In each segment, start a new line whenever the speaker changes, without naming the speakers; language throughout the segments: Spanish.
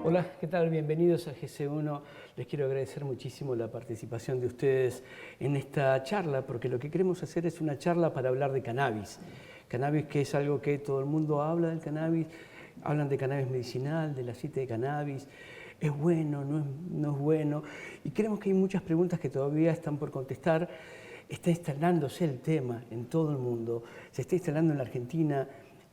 Hola, ¿qué tal? Bienvenidos a GC1. Les quiero agradecer muchísimo la participación de ustedes en esta charla, porque lo que queremos hacer es una charla para hablar de cannabis. Cannabis, que es algo que todo el mundo habla del cannabis, hablan de cannabis medicinal, del aceite de cannabis, es bueno, no es bueno, y creemos que hay muchas preguntas que todavía están por contestar. Está instalándose el tema en todo el mundo, se está instalando en la Argentina.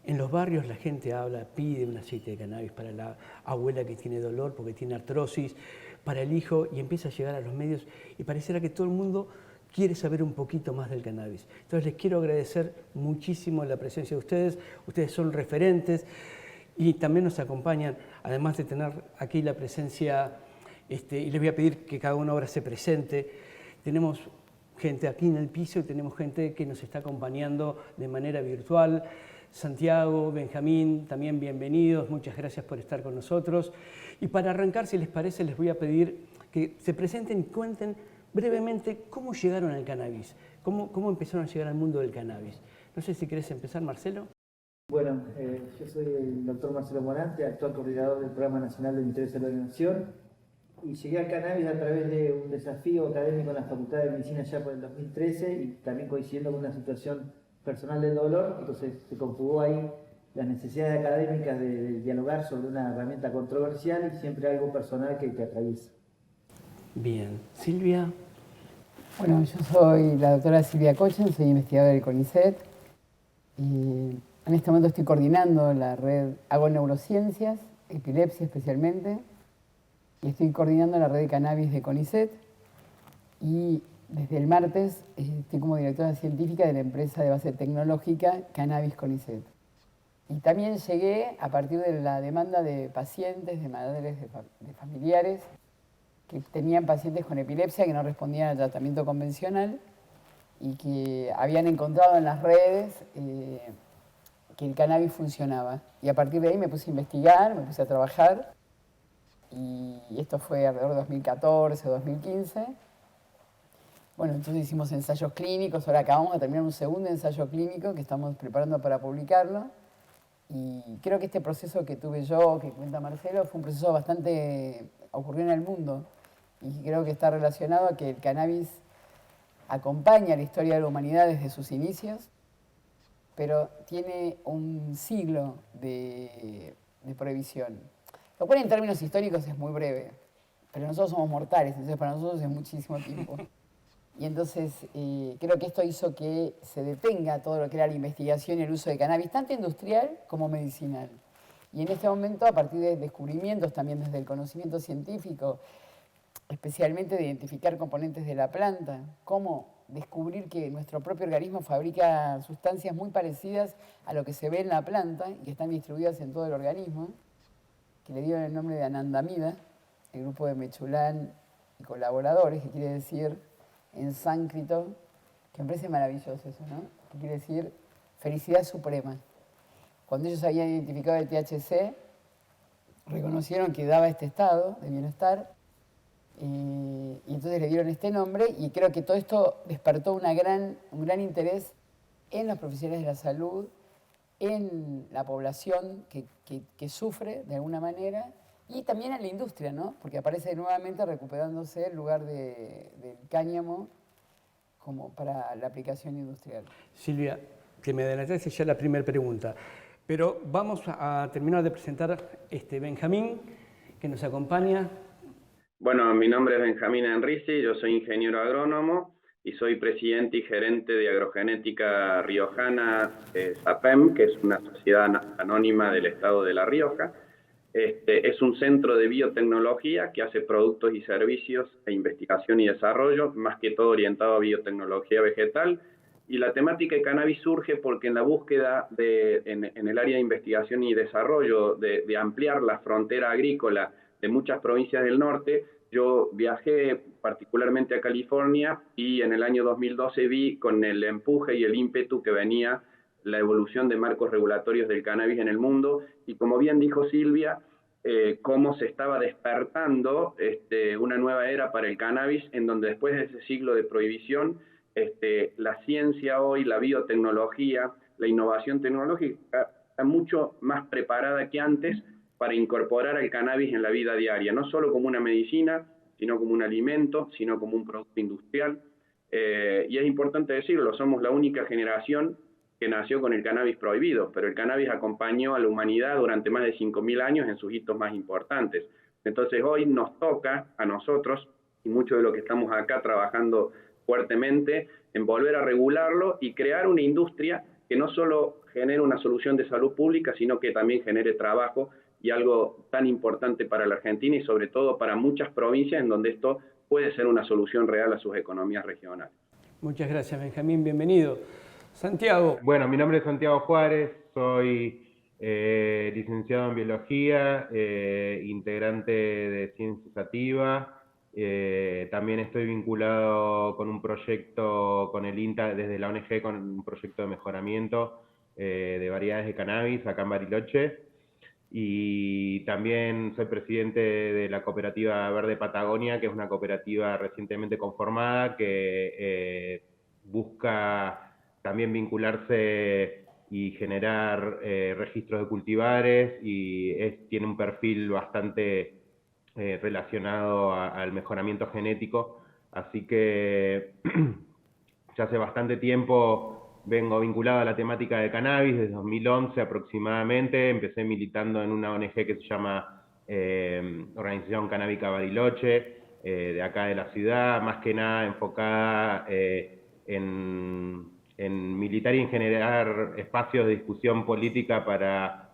En los barrios la gente habla, pide un aceite de cannabis para la abuela que tiene dolor porque tiene artrosis, para el hijo, y empieza a llegar a los medios y pareciera que todo el mundo quiere saber un poquito más del cannabis. Entonces les quiero agradecer muchísimo la presencia de ustedes son referentes y también nos acompañan, además de tener aquí la presencia, y les voy a pedir que cada uno ahora se presente. Tenemos gente aquí en el piso y tenemos gente que nos está acompañando de manera virtual. Santiago, Benjamín, también bienvenidos, muchas gracias por estar con nosotros. Y para arrancar, si les parece, les voy a pedir que se presenten y cuenten brevemente cómo llegaron al cannabis, cómo empezaron a llegar al mundo del cannabis. No sé si querés empezar, Marcelo.
Bueno, yo soy el doctor Marcelo Morante, actual coordinador del Programa Nacional de Interés de la Nación, y llegué al cannabis a través de un desafío académico en la Facultad de Medicina ya por el 2013 y también coincidiendo con una situación personal del dolor. Entonces se conjugó ahí las necesidades académicas de dialogar sobre una herramienta controversial y siempre algo personal que te atraviesa.
Bien. Silvia.
Bueno, yo soy la doctora Silvia Cochen, soy investigadora del CONICET y en este momento estoy coordinando la red, hago neurociencias, epilepsia especialmente, y estoy coordinando la red de cannabis de CONICET y desde el martes estoy como directora científica de la empresa de base tecnológica Cannabis CONICET. Y también llegué a partir de la demanda de pacientes, de madres, de familiares que tenían pacientes con epilepsia que no respondían al tratamiento convencional y que habían encontrado en las redes que el cannabis funcionaba. Y a partir de ahí me puse a investigar, me puse a trabajar, y esto fue alrededor de 2014, 2015. Bueno, entonces hicimos ensayos clínicos, ahora acabamos de terminar un segundo ensayo clínico que estamos preparando para publicarlo. Y creo que este proceso que tuve yo, que cuenta Marcelo, fue un proceso bastante, ocurrió en el mundo, y creo que está relacionado a que el cannabis acompaña la historia de la humanidad desde sus inicios, pero tiene un siglo de prohibición. Lo cual en términos históricos es muy breve, pero nosotros somos mortales, entonces para nosotros es muchísimo tiempo. Y entonces creo que esto hizo que se detenga todo lo que era la investigación y el uso de cannabis, tanto industrial como medicinal. Y en este momento, a partir de descubrimientos también desde el conocimiento científico, especialmente de identificar componentes de la planta, cómo descubrir que nuestro propio organismo fabrica sustancias muy parecidas a lo que se ve en la planta y que están distribuidas en todo el organismo, que le dieron el nombre de anandamida, el grupo de Mechulán y colaboradores, que quiere decir en sánscrito, que me parece maravilloso eso, ¿no? Que quiere decir felicidad suprema. Cuando ellos habían identificado el THC, reconocieron que daba este estado de bienestar y entonces le dieron este nombre, y creo que todo esto despertó un gran interés en los profesionales de la salud, en la población que sufre de alguna manera, y también en la industria, ¿no? Porque aparece nuevamente recuperándose el lugar del cáñamo como para la aplicación industrial.
Silvia, que me adelantaste ya la primera pregunta, pero vamos a terminar de presentar Benjamín, que nos acompaña.
Bueno, mi nombre es Benjamín Enrici, yo soy ingeniero agrónomo y soy presidente y gerente de Agrogenética Riojana SAPEM, que es una sociedad anónima del estado de La Rioja. Es un centro de biotecnología que hace productos y servicios e investigación y desarrollo, más que todo orientado a biotecnología vegetal. Y la temática de cannabis surge porque en la búsqueda en el área de investigación y desarrollo de ampliar la frontera agrícola de muchas provincias del norte, yo viajé particularmente a California y en el año 2012 vi con el empuje y el ímpetu que venía la evolución de marcos regulatorios del cannabis en el mundo, y como bien dijo Silvia, cómo se estaba despertando una nueva era para el cannabis, en donde después de ese siglo de prohibición, la ciencia hoy, la biotecnología, la innovación tecnológica está mucho más preparada que antes para incorporar el cannabis en la vida diaria, no solo como una medicina, sino como un alimento, sino como un producto industrial. Y es importante decirlo, somos la única generación que nació con el cannabis prohibido, pero el cannabis acompañó a la humanidad durante más de 5.000 años en sus hitos más importantes. Entonces hoy nos toca a nosotros, y muchos de los que estamos acá trabajando fuertemente, en volver a regularlo y crear una industria que no solo genere una solución de salud pública, sino que también genere trabajo y algo tan importante para la Argentina y sobre todo para muchas provincias en donde esto puede ser una solución real a sus economías regionales.
Muchas gracias, Benjamín, bienvenido. Santiago.
Bueno, mi nombre es Santiago Juárez, soy licenciado en Biología, integrante de Ciencia Sativa. También estoy vinculado con un proyecto con el INTA, desde la ONG, con un proyecto de mejoramiento de variedades de cannabis acá en Bariloche. Y también soy presidente de la cooperativa Verde Patagonia, que es una cooperativa recientemente conformada que busca también vincularse y generar registros de cultivares y tiene un perfil bastante relacionado al mejoramiento genético. Así que ya hace bastante tiempo vengo vinculado a la temática de cannabis, desde 2011 aproximadamente. Empecé militando en una ONG que se llama Organización Canábica Bariloche, de acá de la ciudad, más que nada enfocada en militar y en generar espacios de discusión política para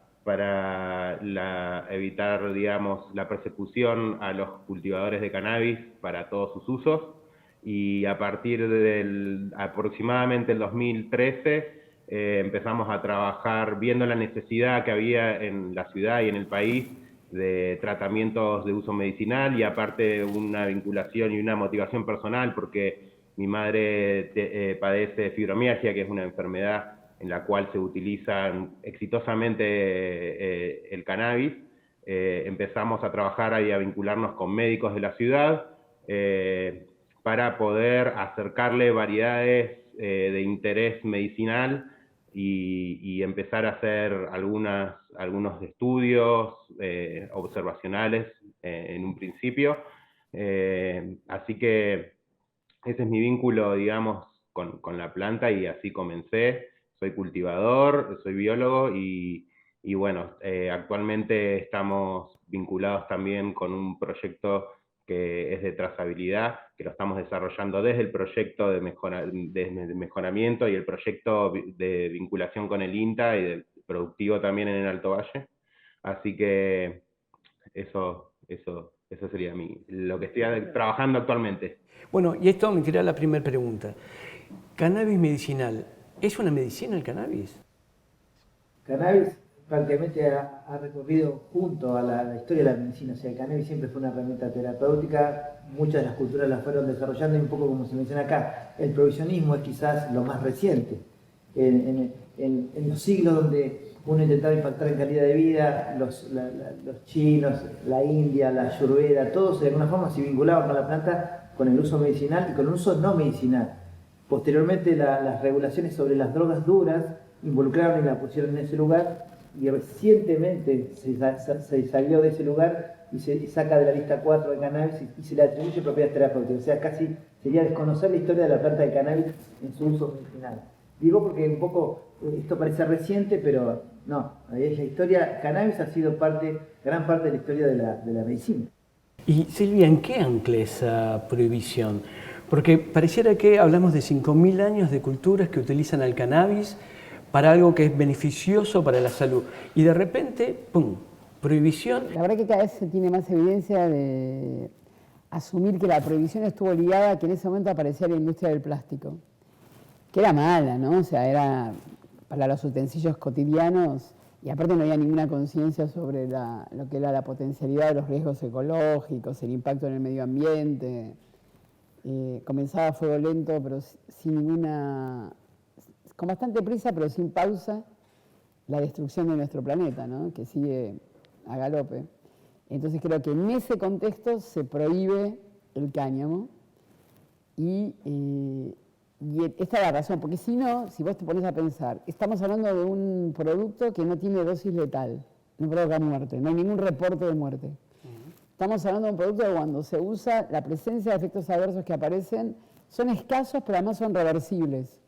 evitar, digamos, la persecución a los cultivadores de cannabis para todos sus usos. Y a partir del aproximadamente el 2013 empezamos a trabajar viendo la necesidad que había en la ciudad y en el país de tratamientos de uso medicinal, y aparte una vinculación y una motivación personal porque mi madre padece fibromialgia, que es una enfermedad en la cual se utiliza exitosamente el cannabis. Empezamos a trabajar y a vincularnos con médicos de la ciudad para poder acercarle variedades de interés medicinal y empezar a hacer algunos estudios observacionales en un principio. Así que ese es mi vínculo, digamos, con la planta, y así comencé. Soy cultivador, soy biólogo y bueno, actualmente estamos vinculados también con un proyecto que es de trazabilidad, que lo estamos desarrollando desde el proyecto de mejoramiento y el proyecto de vinculación con el INTA y del productivo también en el Alto Valle. Así que eso sería lo que estoy trabajando actualmente.
Bueno, y esto me tira la primera pregunta. ¿Cannabis medicinal es una medicina el cannabis?
Cannabis prácticamente ha recorrido junto a la historia de la medicina. O sea, el cannabis siempre fue una herramienta terapéutica, muchas de las culturas la fueron desarrollando, y un poco como se menciona acá, el provisionismo es quizás lo más reciente. En los siglos donde uno intentaba impactar en calidad de vida, los chinos, la India, la Ayurveda, todos de alguna forma se vinculaban con la planta, con el uso medicinal y con el uso no medicinal. Posteriormente las regulaciones sobre las drogas duras involucraron y la pusieron en ese lugar, y recientemente se salió de ese lugar y se saca de la lista 4 de cannabis y se le atribuye propiedades terapéuticas. O sea, casi sería desconocer la historia de la planta de cannabis en su uso medicinal. Digo porque un poco esto parece reciente, pero no, la historia, cannabis ha sido gran parte de la historia de la medicina.
Y Silvia, ¿en qué ancla esa prohibición? Porque pareciera que hablamos de 5.000 años de culturas que utilizan el cannabis para algo que es beneficioso para la salud. Y de repente, ¡pum!, prohibición.
La verdad que cada vez se tiene más evidencia de asumir que la prohibición estuvo ligada a que en ese momento aparecía la industria del plástico, que era mala, ¿no? O sea, era para los utensilios cotidianos, y aparte no había ninguna conciencia sobre lo que era la potencialidad de los riesgos ecológicos, el impacto en el medio ambiente. Comenzaba a fuego lento, pero con bastante prisa, pero sin pausa, la destrucción de nuestro planeta, ¿no? Que sigue a galope. Entonces creo que en ese contexto se prohíbe el cáñamo, y esta es la razón, porque si no, si vos te pones a pensar, estamos hablando de un producto que no tiene dosis letal, no provoca muerte, no hay ningún reporte de muerte. Estamos hablando de un producto que cuando se usa, la presencia de efectos adversos que aparecen son escasos, pero además son reversibles.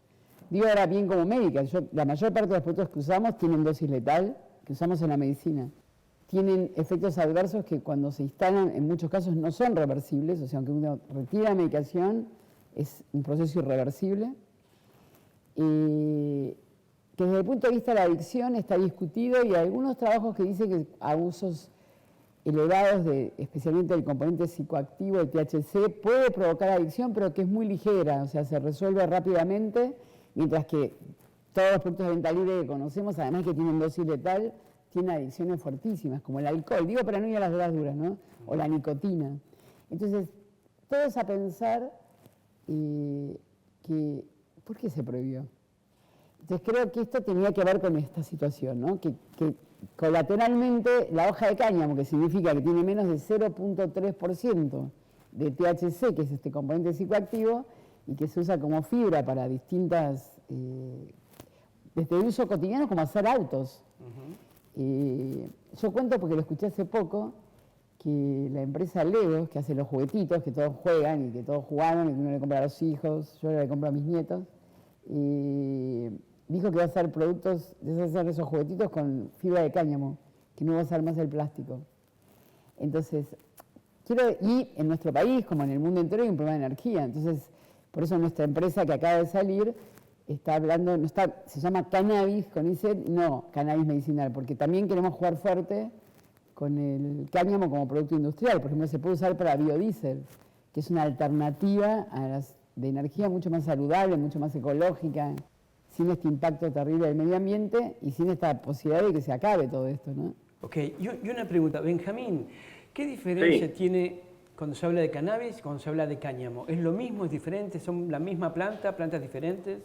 Digo ahora bien como médica, la mayor parte de los productos que usamos tienen dosis letal, que usamos en la medicina. Tienen efectos adversos que cuando se instalan, en muchos casos no son reversibles, o sea, aunque uno retira la medicación, es un proceso irreversible. Que desde el punto de vista de la adicción está discutido y hay algunos trabajos que dicen que abusos elevados, especialmente del componente psicoactivo, el THC, puede provocar adicción, pero que es muy ligera, o sea, se resuelve rápidamente, mientras que todos los productos de venta libre que conocemos, además que tienen dosis letal, tienen adicciones fuertísimas, como el alcohol, digo para no ir a las drogas duras, ¿no? O la nicotina. Entonces, todo es a pensar que, ¿por qué se prohibió? Entonces creo que esto tenía que ver con esta situación, ¿no? Que colateralmente la hoja de cáñamo, que significa que tiene menos de 0.3% de THC, que es este componente psicoactivo, y que se usa como fibra para distintas, desde el uso cotidiano como hacer autos. Yo cuento porque lo escuché hace poco, que la empresa Lego, que hace los juguetitos, que todos juegan y que todos jugaron, y que uno le compra a los hijos, yo le compro a mis nietos, dijo que va a hacer productos, de hacer esos juguetitos con fibra de cáñamo, que no va a usar más el plástico. Entonces, y en nuestro país, como en el mundo entero, hay un problema de energía. Entonces, por eso nuestra empresa que acaba de salir está hablando, se llama cannabis con ICET, no cannabis medicinal, porque también queremos jugar fuerte con el cáñamo como producto industrial. Por ejemplo, se puede usar para biodiesel, que es una alternativa de energía mucho más saludable, mucho más ecológica, sin este impacto terrible del medio ambiente y sin esta posibilidad de que se acabe todo esto, ¿no?
Ok, y una pregunta, Benjamín, ¿qué diferencia tiene cuando se habla de cannabis y cuando se habla de cáñamo? ¿Es lo mismo, es diferente, son la misma planta, plantas diferentes?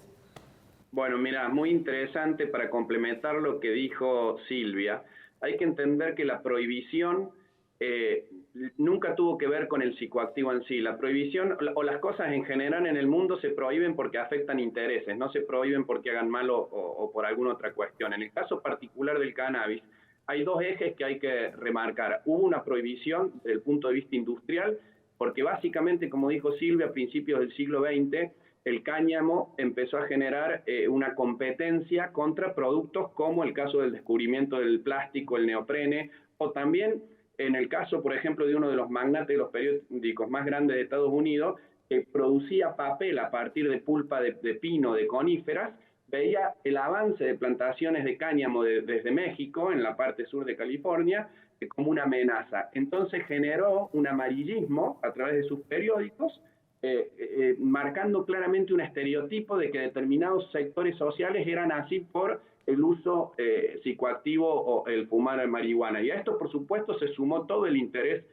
Bueno, mira, muy interesante para complementar lo que dijo Silvia. Hay que entender que la prohibición nunca tuvo que ver con el psicoactivo en sí. La prohibición o las cosas en general en el mundo se prohíben porque afectan intereses, no se prohíben porque hagan mal o por alguna otra cuestión. En el caso particular del cannabis, hay dos ejes que hay que remarcar. Hubo una prohibición desde el punto de vista industrial, porque básicamente, como dijo Silvia, a principios del siglo XX, el cáñamo empezó a generar una competencia contra productos como el caso del descubrimiento del plástico, el neoprene, o también en el caso, por ejemplo, de uno de los magnates de los periódicos más grandes de Estados Unidos, que producía papel a partir de pulpa de pino, de coníferas, veía el avance de plantaciones de cáñamo desde México, en la parte sur de California, como una amenaza. Entonces generó un amarillismo a través de sus periódicos, marcando claramente un estereotipo de que determinados sectores sociales eran así por el uso psicoactivo o el fumar marihuana. Y a esto, por supuesto, se sumó todo el interés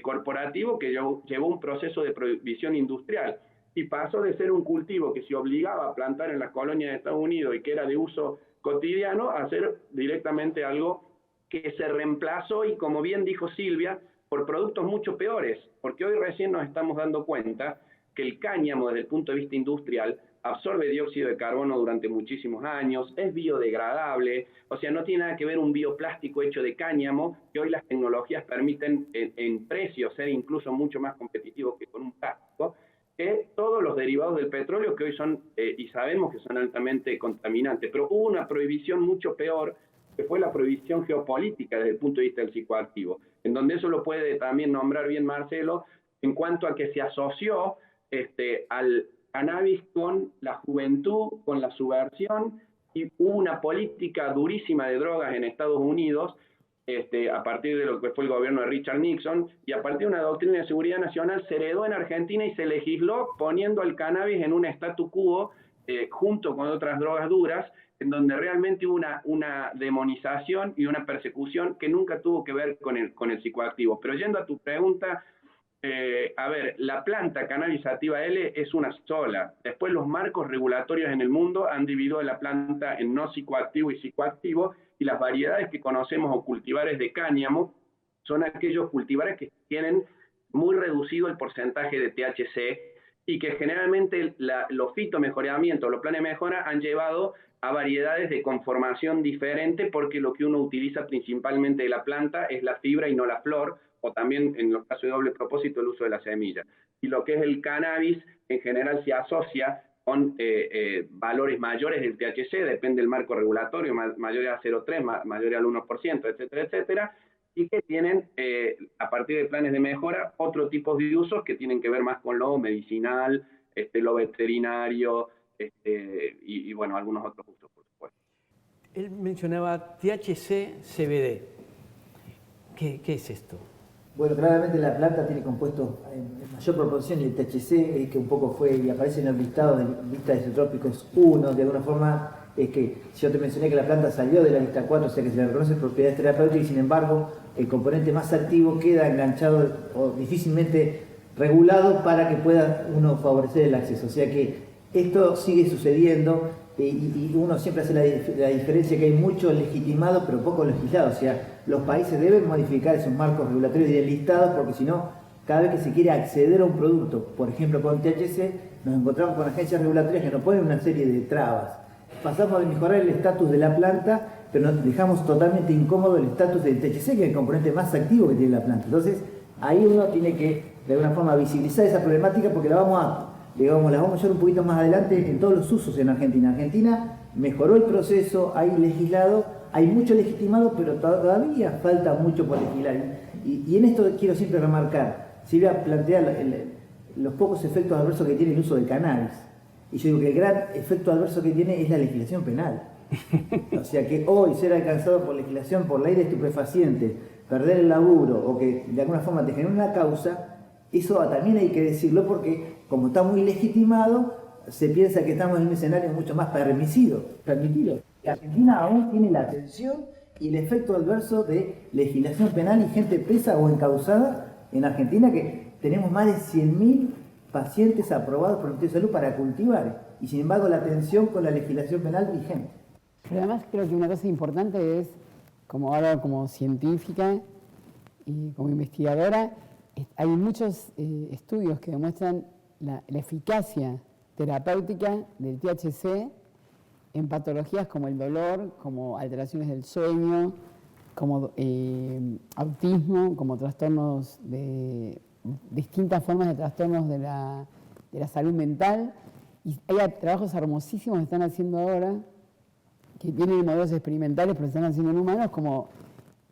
corporativo que llevó un proceso de prohibición industrial y pasó de ser un cultivo que se obligaba a plantar en las colonias de Estados Unidos y que era de uso cotidiano a ser directamente algo que se reemplazó y, como bien dijo Silvia, por productos mucho peores, porque hoy recién nos estamos dando cuenta que el cáñamo desde el punto de vista industrial absorbe dióxido de carbono durante muchísimos años, es biodegradable, o sea, no tiene nada que ver un bioplástico hecho de cáñamo, que hoy las tecnologías permiten en precio ser incluso mucho más competitivos que con un plástico, que todos los derivados del petróleo que hoy son, y sabemos que son altamente contaminantes, pero hubo una prohibición mucho peor, que fue la prohibición geopolítica desde el punto de vista del psicoactivo, en donde eso lo puede también nombrar bien Marcelo, en cuanto a que se asoció al cannabis con la juventud, con la subversión, y hubo una política durísima de drogas en Estados Unidos, a partir de lo que fue el gobierno de Richard Nixon, y a partir de una doctrina de seguridad nacional se heredó en Argentina y se legisló poniendo al cannabis en un statu quo junto con otras drogas duras, en donde realmente hubo una demonización y una persecución que nunca tuvo que ver con el psicoactivo. Pero yendo a tu pregunta, a ver, la planta cannabis sativa L es una sola. Después los marcos regulatorios en el mundo han dividido la planta en no psicoactivo y psicoactivo, y las variedades que conocemos o cultivares de cáñamo son aquellos cultivares que tienen muy reducido el porcentaje de THC y que generalmente los fitomejoramientos, los planes de mejora han llevado a variedades de conformación diferente, porque lo que uno utiliza principalmente de la planta es la fibra y no la flor, o también en los casos de doble propósito el uso de la semilla. Y lo que es el cannabis en general se asocia con valores mayores del THC, depende del marco regulatorio, mayores a 0,3, mayores al 1%, etcétera, etcétera, y que tienen, a partir de planes de mejora, otro tipo de usos que tienen que ver más con lo medicinal, lo veterinario, y bueno, algunos otros usos, por supuesto.
Él mencionaba THC, CBD. ¿Qué es esto?
Bueno, claramente la planta tiene compuestos en mayor proporción, y el THC, que un poco fue y aparece en el listado de lista de isotrópicos 1, de alguna forma, es que si yo te mencioné que la planta salió de la lista 4, o sea que se le reconocen propiedades terapéuticas, y sin embargo el componente más activo queda enganchado o difícilmente regulado para que pueda uno favorecer el acceso. O sea que esto sigue sucediendo, y uno siempre hace la diferencia que hay mucho legitimado pero poco legislado. O sea, los países deben modificar esos marcos regulatorios y de listados, porque si no, cada vez que se quiere acceder a un producto, por ejemplo con THC, nos encontramos con agencias regulatorias que nos ponen una serie de trabas. Pasamos de mejorar el estatus de la planta, pero nos dejamos totalmente incómodo el estatus del THC, que es el componente más activo que tiene la planta. Entonces, ahí uno tiene que, de alguna forma, visibilizar esa problemática, porque la vamos a llevar un poquito más adelante en todos los usos en Argentina. Argentina mejoró el proceso, hay legislado, hay mucho legitimado, pero todavía falta mucho por legislar. Y en esto quiero siempre remarcar, Silvia plantea los pocos efectos adversos que tiene el uso de cannabis. Y yo digo que el gran efecto adverso que tiene es la legislación penal. O sea que hoy ser alcanzado por legislación, por ley de estupefacientes, perder el laburo, o que de alguna forma te genere una causa, eso también hay que decirlo, porque como está muy legitimado, se piensa que estamos en un escenario mucho más permitido. Argentina aún tiene la atención y el efecto adverso de legislación penal y gente presa o encausada en Argentina, que tenemos más de 100.000 pacientes aprobados por el Ministerio de Salud para cultivar, y sin embargo la atención con la legislación penal vigente.
Pero además creo que una cosa importante es, como ahora como científica y como investigadora, hay muchos estudios que demuestran la eficacia terapéutica del THC en patologías como el dolor, como alteraciones del sueño, como autismo, como trastornos de distintas formas de trastornos de la salud mental. Y hay trabajos hermosísimos que están haciendo ahora, que vienen en modelos experimentales, pero se están haciendo en humanos, como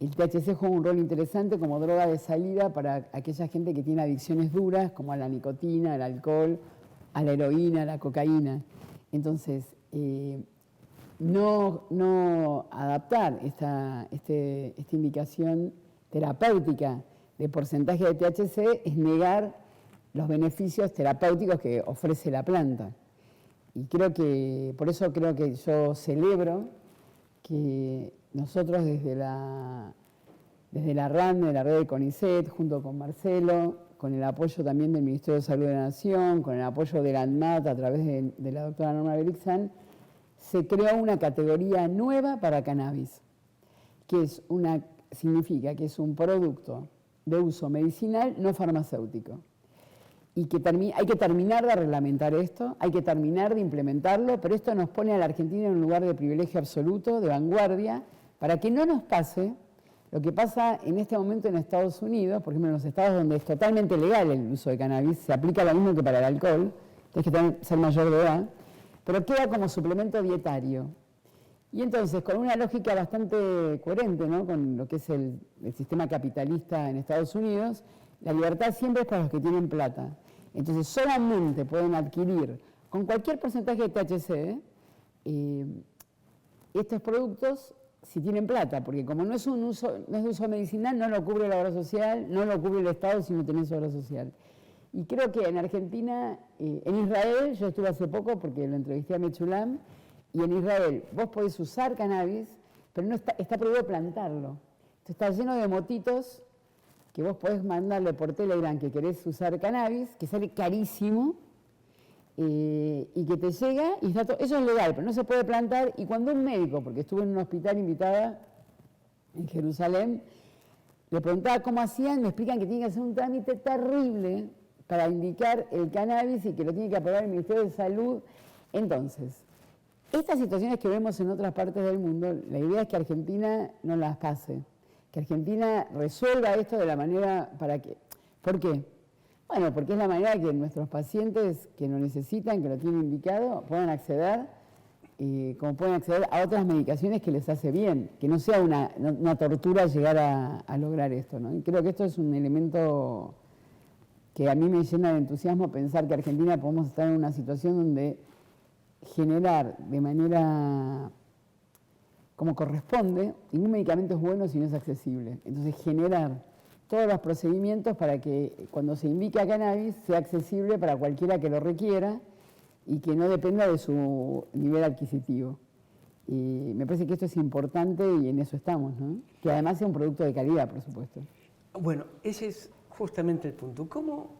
el THC juega un rol interesante como droga de salida para aquella gente que tiene adicciones duras, como a la nicotina, al alcohol, a la heroína, a la cocaína. Entonces, no adaptar esta indicación terapéutica de porcentaje de THC es negar los beneficios terapéuticos que ofrece la planta. Y por eso creo que yo celebro que nosotros desde la RAN, de la red de CONICET, junto con Marcelo, con el apoyo también del Ministerio de Salud de la Nación, con el apoyo del ANMAT a través de la doctora Norma Belixan, se creó una categoría nueva para cannabis, que significa que es un producto de uso medicinal no farmacéutico. Y que hay que terminar de reglamentar esto, hay que terminar de implementarlo, pero esto nos pone a la Argentina en un lugar de privilegio absoluto, de vanguardia, para que no nos pase lo que pasa en este momento en Estados Unidos, por ejemplo, en los estados donde es totalmente legal el uso de cannabis, se aplica lo mismo que para el alcohol, tienes que ser mayor de edad, pero queda como suplemento dietario. Y entonces, con una lógica bastante coherente, ¿no?, con lo que es el sistema capitalista en Estados Unidos, la libertad siempre es para los que tienen plata. Entonces, solamente pueden adquirir, con cualquier porcentaje de THC, estos productos si tienen plata, porque como no es de uso medicinal, no lo cubre la obra social, no lo cubre el Estado si no tenés obra social. Y creo que en Argentina, en Israel, yo estuve hace poco porque lo entrevisté a Mechulam, y en Israel vos podés usar cannabis, pero no está prohibido plantarlo. Entonces está lleno de motitos que vos podés mandarle por Telegram que querés usar cannabis, que sale carísimo, y que te llega, y eso es legal, pero no se puede plantar. Y cuando un médico, porque estuve en un hospital invitada en Jerusalén, le preguntaba cómo hacían, me explican que tienen que hacer un trámite terrible para indicar el cannabis y que lo tiene que aprobar el Ministerio de Salud. Entonces, estas situaciones que vemos en otras partes del mundo, la idea es que Argentina no las pase, que Argentina resuelva esto de la manera para que... ¿Por qué? Bueno, porque es la manera que nuestros pacientes que lo necesitan, que lo tienen indicado, puedan acceder, como pueden acceder a otras medicaciones que les hace bien, que no sea una tortura llegar a lograr esto, ¿no? Y creo que esto es un elemento que a mí me llena de entusiasmo pensar que Argentina podemos estar en una situación donde generar de manera como corresponde, ningún medicamento es bueno si no es accesible. Entonces generar todos los procedimientos para que cuando se indica cannabis sea accesible para cualquiera que lo requiera y que no dependa de su nivel adquisitivo. Y me parece que esto es importante y en eso estamos, ¿no? Que además sea un producto de calidad, por supuesto.
Bueno, ese es justamente el punto. ¿Cómo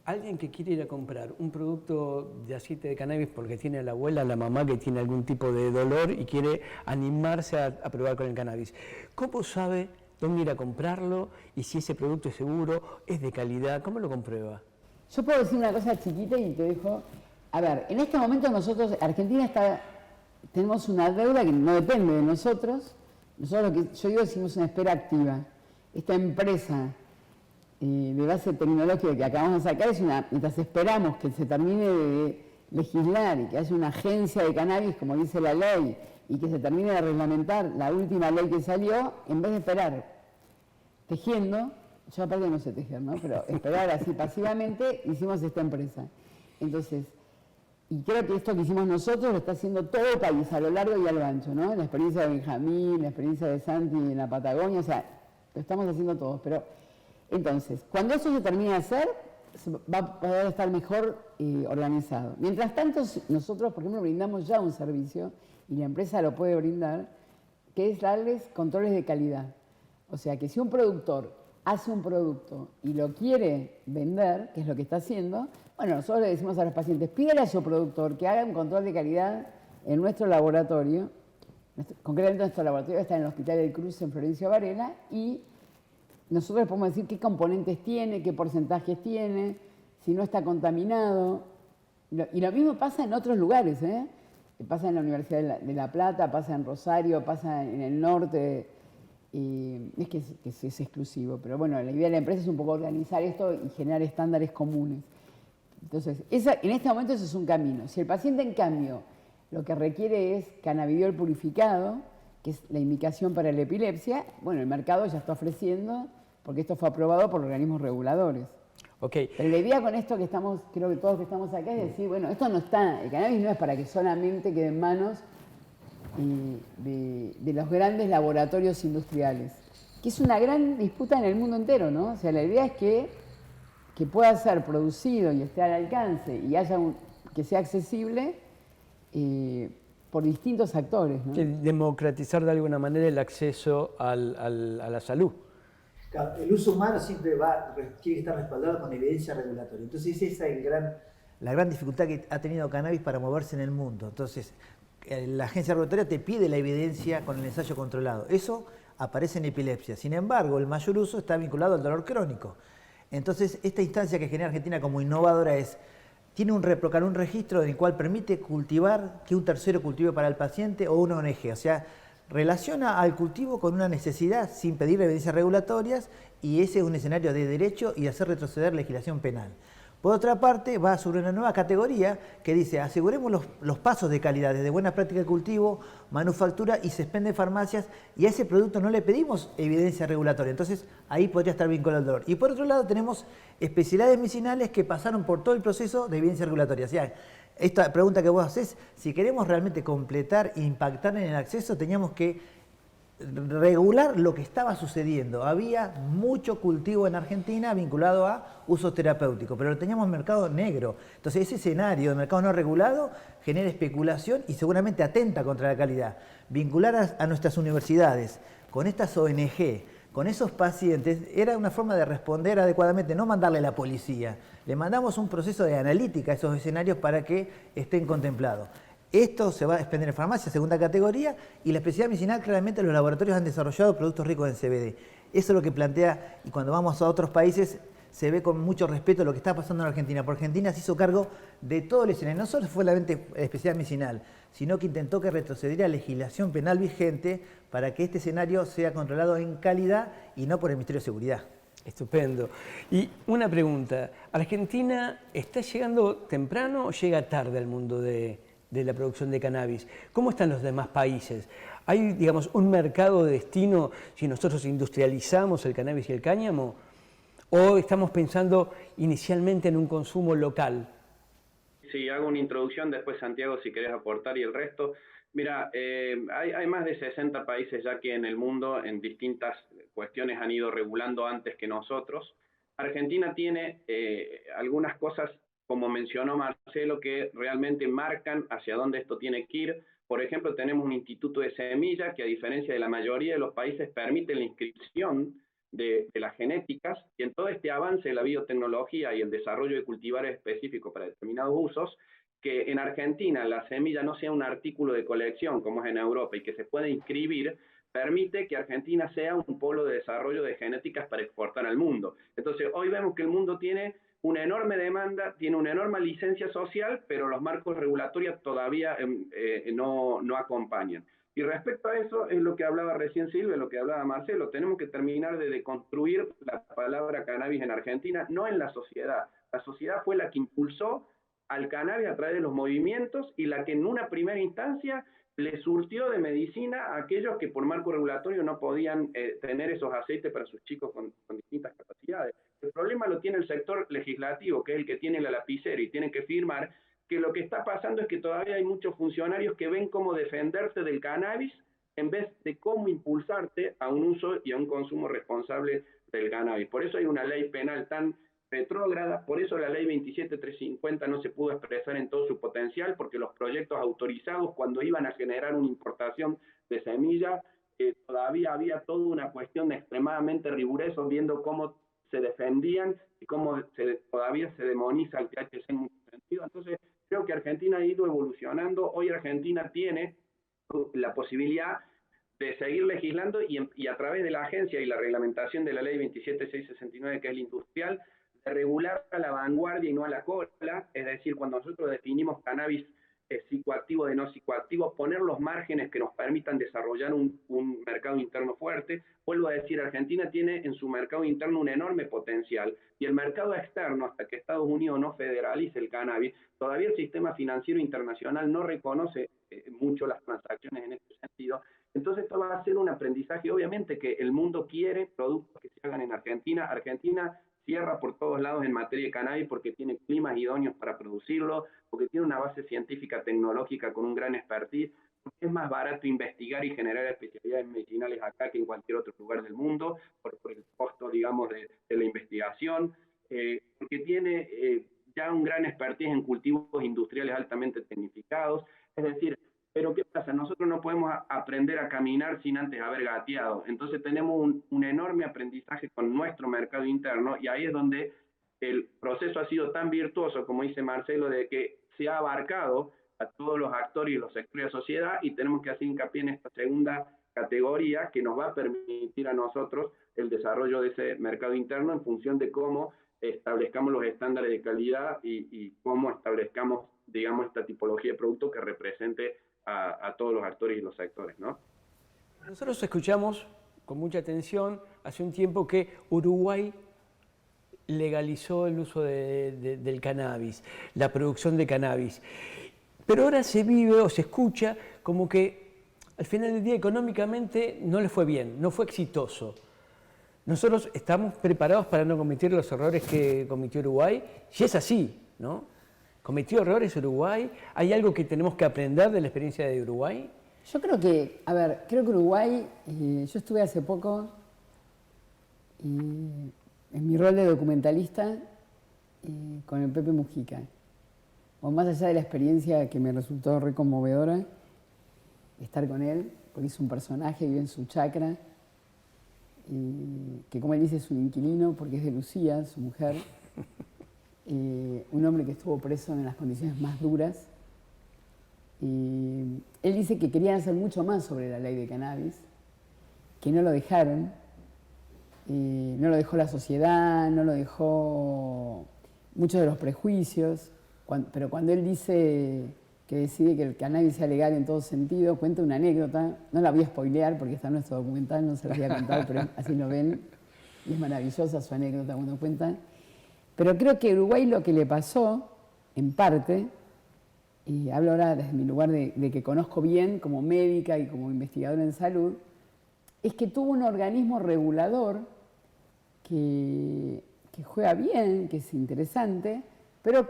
alguien que quiere ir a comprar un producto de aceite de cannabis porque tiene a la abuela, a la mamá que tiene algún tipo de dolor y quiere animarse a probar con el cannabis, cómo sabe dónde ir a comprarlo y si ese producto es seguro, es de calidad? ¿Cómo lo comprueba?
Yo puedo decir una cosa chiquita y te dejo... A ver, en este momento nosotros, Argentina tenemos una deuda que no depende de nosotros. Nosotros, lo que yo digo, hicimos una espera activa. Esta empresa de base tecnológica que acabamos de sacar es mientras esperamos que se termine de legislar y que haya una agencia de cannabis, como dice la ley, y que se termine de reglamentar la última ley que salió, en vez de esperar tejiendo, yo aparte no sé tejer, ¿no? Pero esperar así pasivamente, hicimos esta empresa. Entonces, y creo que esto que hicimos nosotros lo está haciendo todo el país, a lo largo y a lo ancho, ¿no? La experiencia de Benjamín, la experiencia de Santi en la Patagonia, o sea, lo estamos haciendo todos. Pero entonces, cuando eso se termine de hacer, va a poder estar mejor organizado. Mientras tanto, nosotros, por ejemplo, brindamos ya un servicio, y la empresa lo puede brindar, que es darles controles de calidad. O sea, que si un productor hace un producto y lo quiere vender, que es lo que está haciendo, bueno, nosotros le decimos a los pacientes, pídale a su productor que haga un control de calidad en nuestro laboratorio. Concretamente nuestro laboratorio está en el Hospital del Cruz en Florencio Varela, y nosotros podemos decir qué componentes tiene, qué porcentajes tiene, si no está contaminado. Y lo mismo pasa en otros lugares, ¿eh? Pasa en la Universidad de La Plata, pasa en Rosario, pasa en el norte. Es que es exclusivo, pero bueno, la idea de la empresa es un poco organizar esto y generar estándares comunes. Entonces, en este momento ese es un camino. Si el paciente, en cambio, lo que requiere es cannabidiol purificado, que es la indicación para la epilepsia, bueno, el mercado ya está ofreciendo, porque esto fue aprobado por organismos reguladores.
Okay.
Pero la idea con esto que estamos, creo que todos que estamos acá, es decir, bueno, esto no está, el cannabis no es para que solamente quede en manos de los grandes laboratorios industriales, que es una gran disputa en el mundo entero, ¿no? O sea, la idea es que pueda ser producido y esté al alcance y que sea accesible por distintos actores, ¿no?
Democratizar de alguna manera el acceso a la salud.
Claro, el uso humano siempre tiene que estar respaldado con evidencia regulatoria. Entonces esa es la gran dificultad que ha tenido cannabis para moverse en el mundo. Entonces, la agencia regulatoria te pide la evidencia con el ensayo controlado. Eso aparece en epilepsia. Sin embargo, el mayor uso está vinculado al dolor crónico. Entonces, esta instancia que genera Argentina como innovadora tiene un registro en el cual permite cultivar, que un tercero cultive para el paciente o una ONG. O sea, relaciona al cultivo con una necesidad sin pedir evidencias regulatorias, y ese es un escenario de derecho y hacer retroceder legislación penal. Por otra parte, va sobre una nueva categoría que dice, aseguremos los pasos de calidad, desde buena práctica de cultivo, manufactura y se expende en farmacias, y a ese producto no le pedimos evidencia regulatoria. Entonces, ahí podría estar vinculado al dolor. Y por otro lado, tenemos especialidades medicinales que pasaron por todo el proceso de evidencia regulatoria. O sea, esta pregunta que vos hacés, si queremos realmente completar e impactar en el acceso, teníamos que regular lo que estaba sucediendo. Había mucho cultivo en Argentina vinculado a usos terapéuticos, pero teníamos mercado negro. Entonces ese escenario de mercado no regulado genera especulación y seguramente atenta contra la calidad. Vincular a nuestras universidades con estas ONG, con esos pacientes, era una forma de responder adecuadamente, no mandarle a la policía. Le mandamos un proceso de analítica a esos escenarios para que estén contemplados. Esto se va a expender en farmacia, segunda categoría, y la especialidad medicinal, claramente los laboratorios han desarrollado productos ricos en CBD. Eso es lo que plantea, y cuando vamos a otros países
se ve con mucho respeto lo que está pasando en Argentina, porque Argentina se hizo cargo de todo el escenario, no solo fue la venta especial medicinal, sino que intentó que retrocediera la legislación penal vigente para que este escenario sea controlado en calidad y no por el Ministerio de Seguridad.
Estupendo. Y una pregunta, ¿Argentina está llegando temprano o llega tarde al mundo de la producción de cannabis? ¿Cómo están los demás países? ¿Hay, digamos, un mercado de destino si nosotros industrializamos el cannabis y el cáñamo? ¿O estamos pensando inicialmente en un consumo local?
Sí, hago una introducción, después Santiago si querés aportar y el resto. Mira, hay más de 60 países ya que en el mundo en distintas cuestiones han ido regulando antes que nosotros. Argentina tiene algunas cosas, como mencionó Marcelo, que realmente marcan hacia dónde esto tiene que ir. Por ejemplo, tenemos un instituto de semilla que a diferencia de la mayoría de los países permite la inscripción de las genéticas, y en todo este avance de la biotecnología y el desarrollo de cultivares específicos para determinados usos, que en Argentina la semilla no sea un artículo de colección como es en Europa y que se pueda inscribir, permite que Argentina sea un polo de desarrollo de genéticas para exportar al mundo. Entonces, hoy vemos que el mundo tiene una enorme demanda, tiene una enorme licencia social, pero los marcos regulatorios todavía no acompañan. Y respecto a eso, es lo que hablaba recién Silvia, lo que hablaba Marcelo, tenemos que terminar de deconstruir la palabra cannabis en Argentina, no en la sociedad. La sociedad fue la que impulsó al cannabis a través de los movimientos y la que en una primera instancia le surtió de medicina a aquellos que por marco regulatorio no podían tener esos aceites para sus chicos con distintas capacidades. El problema lo tiene el sector legislativo, que es el que tiene la lapicera y tiene que firmar, que lo que está pasando es que todavía hay muchos funcionarios que ven cómo defenderse del cannabis en vez de cómo impulsarte a un uso y a un consumo responsable del cannabis. Por eso hay una ley penal tan retrógrada, por eso la ley 27350 no se pudo expresar en todo su potencial, porque los proyectos autorizados cuando iban a generar una importación de semilla, todavía había toda una cuestión de extremadamente rigurosos viendo cómo se defendían y cómo todavía se demoniza el THC en muchos sentidos. Entonces, creo que Argentina ha ido evolucionando. Hoy Argentina tiene la posibilidad de seguir legislando y a través de la agencia y la reglamentación de la ley 27669, que es la industrial, de regular a la vanguardia y no a la cola, es decir, cuando nosotros definimos cannabis psicoactivo de no psicoactivo, poner los márgenes que nos permitan desarrollar un mercado interno fuerte. Vuelvo a decir, Argentina tiene en su mercado interno un enorme potencial y el mercado externo, hasta que Estados Unidos no federalice el cannabis, todavía el sistema financiero internacional no reconoce mucho las transacciones en este sentido. Entonces esto va a ser un aprendizaje, obviamente que el mundo quiere productos que se hagan en Argentina. Argentina cierra por todos lados en materia de cannabis porque tiene climas idóneos para producirlo, porque tiene una base científica tecnológica con un gran expertise, porque es más barato investigar y generar especialidades medicinales acá que en cualquier otro lugar del mundo, por el costo, digamos, de la investigación, porque tiene ya un gran expertise en cultivos industriales altamente tecnificados. Es decir, pero ¿qué pasa? Nosotros no podemos aprender a caminar sin antes haber gateado. Entonces tenemos un enorme aprendizaje con nuestro mercado interno y ahí es donde el proceso ha sido tan virtuoso, como dice Marcelo, de que se ha abarcado a todos los actores y los sectores de la sociedad y tenemos que hacer hincapié en esta segunda categoría que nos va a permitir a nosotros el desarrollo de ese mercado interno en función de cómo establezcamos los estándares de calidad y cómo establezcamos, digamos, esta tipología de producto que represente a todos los actores y los sectores, ¿no?
Nosotros escuchamos con mucha atención hace un tiempo que Uruguay legalizó el uso del cannabis, la producción de cannabis. Pero ahora se vive o se escucha como que al final del día económicamente no le fue bien, no fue exitoso. Nosotros estamos preparados para no cometer los errores que cometió Uruguay, si es así, ¿no? ¿Cometió errores Uruguay? ¿Hay algo que tenemos que aprender de la experiencia de Uruguay?
Yo creo que, creo que Uruguay, yo estuve hace poco en mi rol de documentalista con el Pepe Mujica. O más allá de la experiencia que me resultó re conmovedora, estar con él, porque es un personaje, vive en su chacra, que como él dice es un inquilino porque es de Lucía, su mujer. Un hombre que estuvo preso en las condiciones más duras. Él dice que querían hacer mucho más sobre la ley de cannabis, que no lo dejaron, no lo dejó la sociedad, no lo dejó muchos de los prejuicios, pero cuando él dice que decide que el cannabis sea legal en todo sentido, cuenta una anécdota, no la voy a spoilear porque está en nuestro documental, no se la voy a contar, pero así lo ven, y es maravillosa su anécdota cuando cuenta. Pero creo que a Uruguay lo que le pasó, en parte, y hablo ahora desde mi lugar de que conozco bien como médica y como investigadora en salud, es que tuvo un organismo regulador que juega bien, que es interesante, pero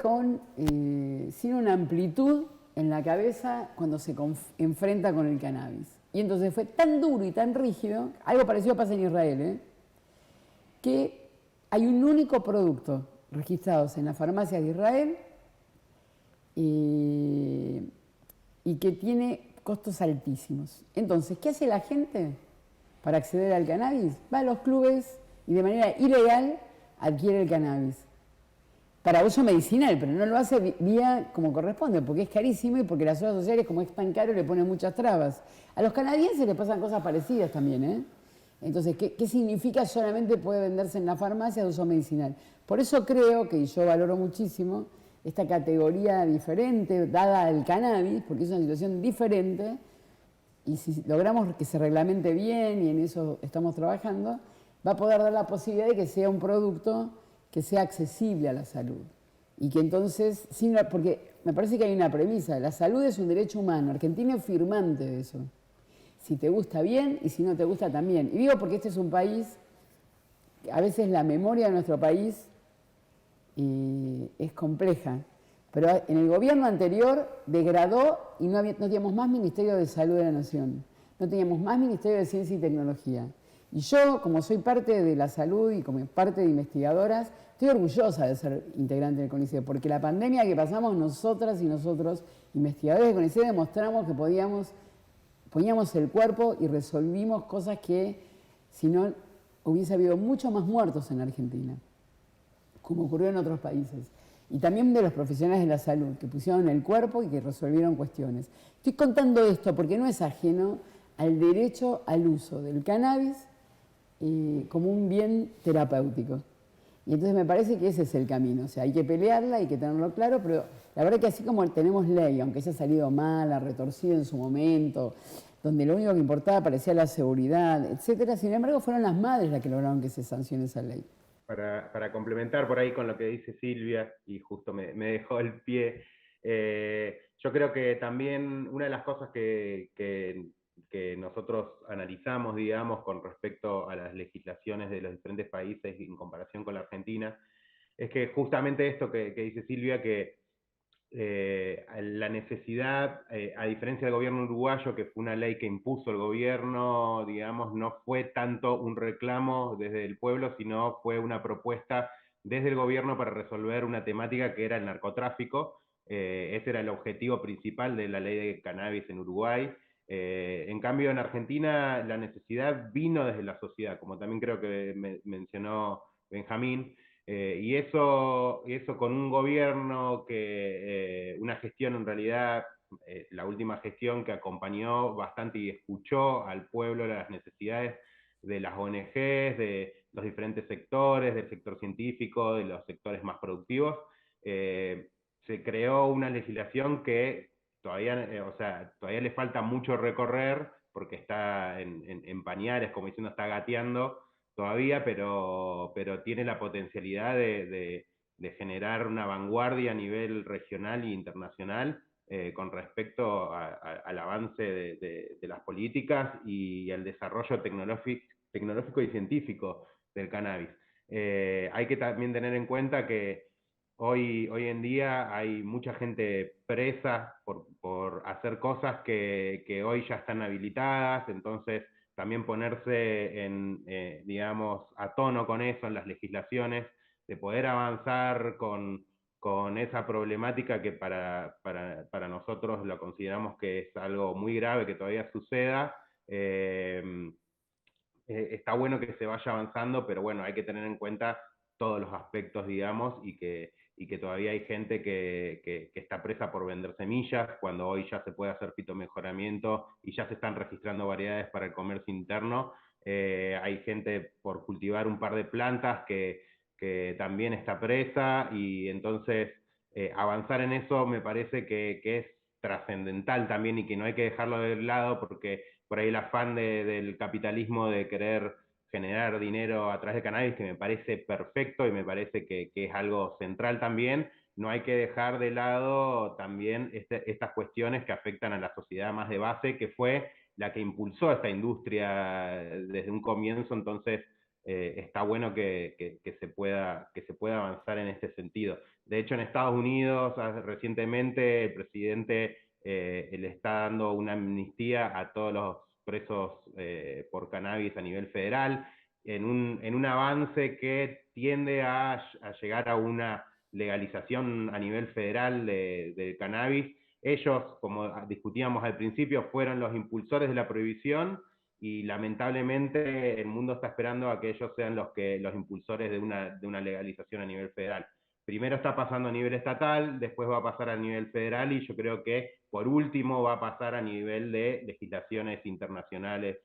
sin una amplitud en la cabeza cuando se enfrenta con el cannabis. Y entonces fue tan duro y tan rígido, algo parecido pasa en Israel, que hay un único producto registrado en las farmacias de Israel y que tiene costos altísimos. Entonces, ¿qué hace la gente para acceder al cannabis? Va a los clubes y de manera ilegal adquiere el cannabis. Para uso medicinal, pero no lo hace vía como corresponde, porque es carísimo y porque las obras sociales, como es tan caro, le ponen muchas trabas. A los canadienses les pasan cosas parecidas también, ¿eh? Entonces, ¿qué significa solamente puede venderse en la farmacia de uso medicinal? Por eso creo que, y yo valoro muchísimo, esta categoría diferente dada al cannabis, porque es una situación diferente, y si logramos que se reglamente bien, y en eso estamos trabajando, va a poder dar la posibilidad de que sea un producto que sea accesible a la salud. Y que entonces, porque me parece que hay una premisa, la salud es un derecho humano, Argentina es firmante de eso. Si te gusta bien y si no te gusta también. Y digo porque este es un país, a veces la memoria de nuestro país es compleja. Pero en el gobierno anterior degradó y no teníamos más Ministerio de Salud de la Nación. No teníamos más Ministerio de Ciencia y Tecnología. Y yo, como soy parte de la salud y como parte de investigadoras, estoy orgullosa de ser integrante del CONICET, porque la pandemia que pasamos nosotras y nosotros, investigadores del CONICET, demostramos que poníamos el cuerpo y resolvimos cosas que, si no, hubiese habido muchos más muertos en Argentina, como ocurrió en otros países. Y también de los profesionales de la salud, que pusieron el cuerpo y que resolvieron cuestiones. Estoy contando esto porque no es ajeno al derecho al uso del cannabis como un bien terapéutico. Y entonces me parece que ese es el camino. O sea, hay que pelearla, hay que tenerlo claro, pero la verdad que así como tenemos ley, aunque haya salido mala, retorcida en su momento, donde lo único que importaba parecía la seguridad, etcétera, sin embargo fueron las madres las que lograron que se sancione esa ley.
Para complementar por ahí con lo que dice Silvia, y justo me dejó el pie, yo creo que también una de las cosas que nosotros analizamos, digamos, con respecto a las legislaciones de los diferentes países en comparación con la Argentina, es que justamente esto que dice Silvia, que la necesidad, a diferencia del gobierno uruguayo, que fue una ley que impuso el gobierno, digamos, no fue tanto un reclamo desde el pueblo, sino fue una propuesta desde el gobierno para resolver una temática que era el narcotráfico. Ese era el objetivo principal de la ley de cannabis en Uruguay. En cambio, en Argentina la necesidad vino desde la sociedad, como también creo que mencionó Benjamín. Y eso con un gobierno una gestión en realidad, la última gestión que acompañó bastante y escuchó al pueblo las necesidades de las ONGs, de los diferentes sectores, del sector científico, de los sectores más productivos, se creó una legislación que todavía, todavía le falta mucho recorrer porque está en pañales, como diciendo, está gateando todavía, pero tiene la potencialidad de generar una vanguardia a nivel regional e internacional con respecto al avance de las políticas y al desarrollo tecnológico y científico del cannabis. Hay que también tener en cuenta que hoy en día hay mucha gente presa por hacer cosas que hoy ya están habilitadas, entonces también ponerse digamos, a tono con eso en las legislaciones, de poder avanzar con esa problemática que para nosotros lo consideramos que es algo muy grave que todavía suceda. Está bueno que se vaya avanzando, pero bueno, hay que tener en cuenta todos los aspectos, digamos, y que todavía hay gente que está presa por vender semillas, cuando hoy ya se puede hacer fitomejoramiento y ya se están registrando variedades para el comercio interno, hay gente por cultivar un par de plantas que también está presa, y entonces avanzar en eso me parece que es trascendental también y que no hay que dejarlo de lado, porque por ahí el afán del capitalismo de querer generar dinero a través de cannabis, que me parece perfecto y me parece que es algo central también, no hay que dejar de lado también estas cuestiones que afectan a la sociedad más de base, que fue la que impulsó esta industria desde un comienzo. Entonces está bueno que se pueda avanzar en este sentido. De hecho, en Estados Unidos, recientemente, el presidente le está dando una amnistía a todos los presos por cannabis a nivel federal, en un avance que tiende a llegar a una legalización a nivel federal del cannabis. Ellos, como discutíamos al principio, fueron los impulsores de la prohibición, y lamentablemente el mundo está esperando a que ellos sean los impulsores de una legalización a nivel federal. Primero está pasando a nivel estatal, después va a pasar a nivel federal, y yo creo que por último va a pasar a nivel de legislaciones internacionales,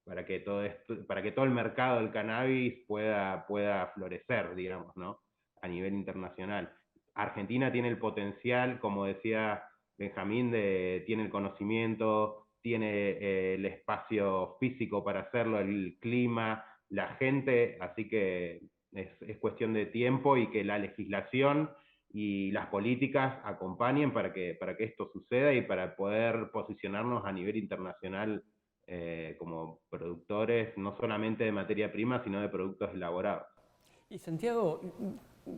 para que todo el mercado del cannabis pueda florecer, digamos, ¿no? A nivel internacional. Argentina tiene el potencial, como decía Benjamín, tiene el conocimiento, tiene el espacio físico para hacerlo, el clima, la gente, así que es cuestión de tiempo, y que la legislación y las políticas acompañen para que esto suceda y para poder posicionarnos a nivel internacional como productores, no solamente de materia prima, sino de productos elaborados.
Y Santiago,